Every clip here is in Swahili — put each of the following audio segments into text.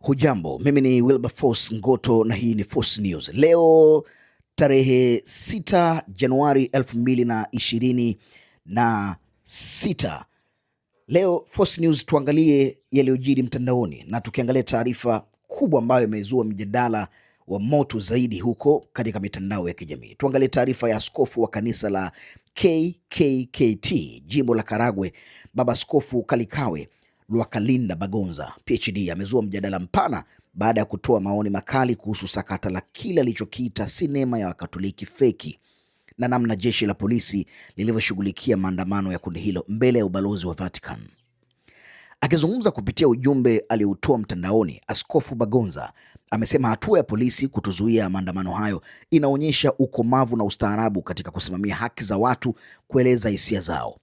Hujambo, mimi ni Wilberforce Ngoto na hii ni Force News. Leo tarehe 6 Januari 2026. Leo Force News tuangalie yaliyojiri mtandaoni, na tukiangalia taarifa kubwa ambayo imezua mjadala wa moto zaidi huko katika mitandao ya kijamii. Tuangalie taarifa ya askofu wa kanisa la KKKT jimbo la Karagwe, Baba Askofu Kalikawe Lwakalinda Bagonza PhD amezua mjadala mpana baada ya kutoa maoni makali kuhusu sakata la kile alichokiita sinema ya Wakatoliki feki na namna jeshi la polisi lilivyoshughulikia maandamano ya kundi hilo mbele ya ubalozi wa Vatican. Akizungumza kupitia ujumbe aliotoa mtandaoni, Askofu Bagonza amesema hatua ya polisi kutuzuia maandamano hayo inaonyesha ukomavu na ustaarabu katika kusimamia haki za watu kueleza hisia zao.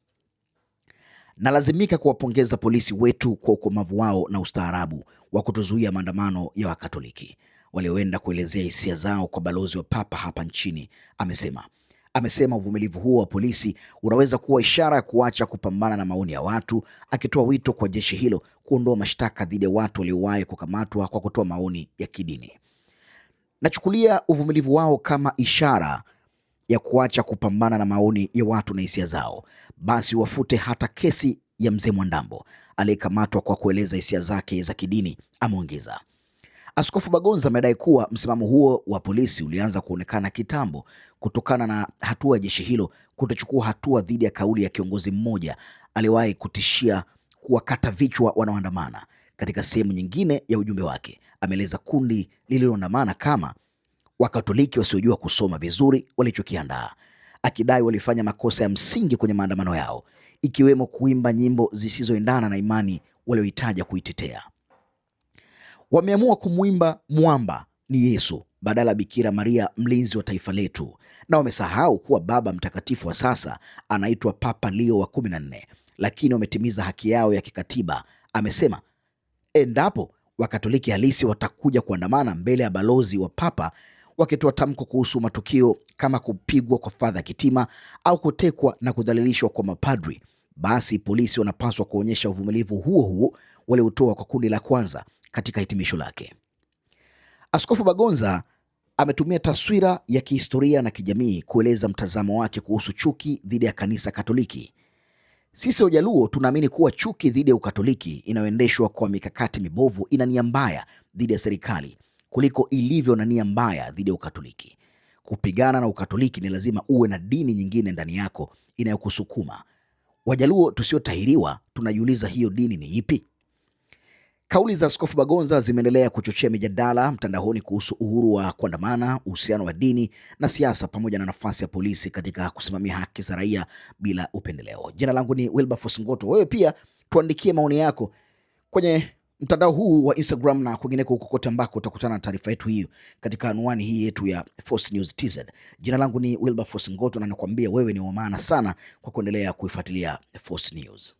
Nalazimika kuwapongeza polisi wetu kwa ukomavu wao na ustaarabu wa kutuzuia maandamano ya Wakatoliki walioenda kuelezea hisia zao kwa balozi wa Papa hapa nchini, amesema uvumilivu huo wa polisi unaweza kuwa ishara ya kuacha kupambana na maoni ya watu, akitoa wito kwa jeshi hilo kuondoa mashtaka dhidi ya watu waliowahi kukamatwa kwa kutoa maoni ya kidini. Nachukulia uvumilivu wao kama ishara ya kuacha kupambana na maoni ya watu na hisia zao. Basi wafute hata kesi ya mzee Mwandambo aliyekamatwa kwa kueleza hisia zake za kidini, ameongeza. Askofu Bagonza amedai kuwa msimamo huo wa polisi ulianza kuonekana kitambo kutokana na hatua ya jeshi hilo kutochukua hatua dhidi ya kauli ya kiongozi mmoja aliyewahi kutishia kuwakata vichwa wanaoandamana. Katika sehemu nyingine ya ujumbe wake, ameeleza kundi lililoandamana kama Wakatoliki wasiojua kusoma vizuri walichokiandaa, akidai walifanya makosa ya msingi kwenye maandamano yao, ikiwemo kuimba nyimbo zisizoendana na imani waliohitaja kuitetea. Wameamua kumwimba mwamba ni Yesu badala ya Bikira Maria, mlinzi wa taifa letu, na wamesahau kuwa Baba Mtakatifu wa sasa anaitwa Papa Leo wa 14, lakini wametimiza haki yao ya kikatiba, amesema. Endapo Wakatoliki halisi watakuja kuandamana mbele ya balozi wa Papa wakitoa tamko kuhusu matukio kama kupigwa kwa Padre Kitima au kutekwa na kudhalilishwa kwa mapadri, basi polisi wanapaswa kuonyesha uvumilivu huo huo waliotoa kwa kundi la kwanza. Katika hitimisho lake, Askofu Bagonza ametumia taswira ya kihistoria na kijamii kueleza mtazamo wake kuhusu chuki dhidi ya kanisa Katoliki. Sisi Wajaluo tunaamini kuwa chuki dhidi ya Ukatoliki inayoendeshwa kwa mikakati mibovu ina nia mbaya dhidi ya serikali kuliko ilivyo na nia mbaya dhidi ya Ukatoliki. Kupigana na Ukatoliki ni lazima uwe na dini nyingine ndani yako inayokusukuma. Wajaluo tusiotahiriwa tunajiuliza hiyo dini ni ipi? Kauli za Askofu Bagonza zimeendelea kuchochea mijadala mtandaoni kuhusu uhuru wa kuandamana, uhusiano wa dini na siasa, pamoja na nafasi ya polisi katika kusimamia haki za raia bila upendeleo. Jina langu ni Wilberforce Ngoto. Wewe pia tuandikie maoni yako kwenye mtandao huu wa Instagram na kwingineko kokote ambako utakutana na taarifa yetu hiyo katika anwani hii yetu ya Force News TZ. Jina langu ni Wilberforce Ngoto na nakwambia wewe ni wa maana sana kwa kuendelea kuifuatilia Force News.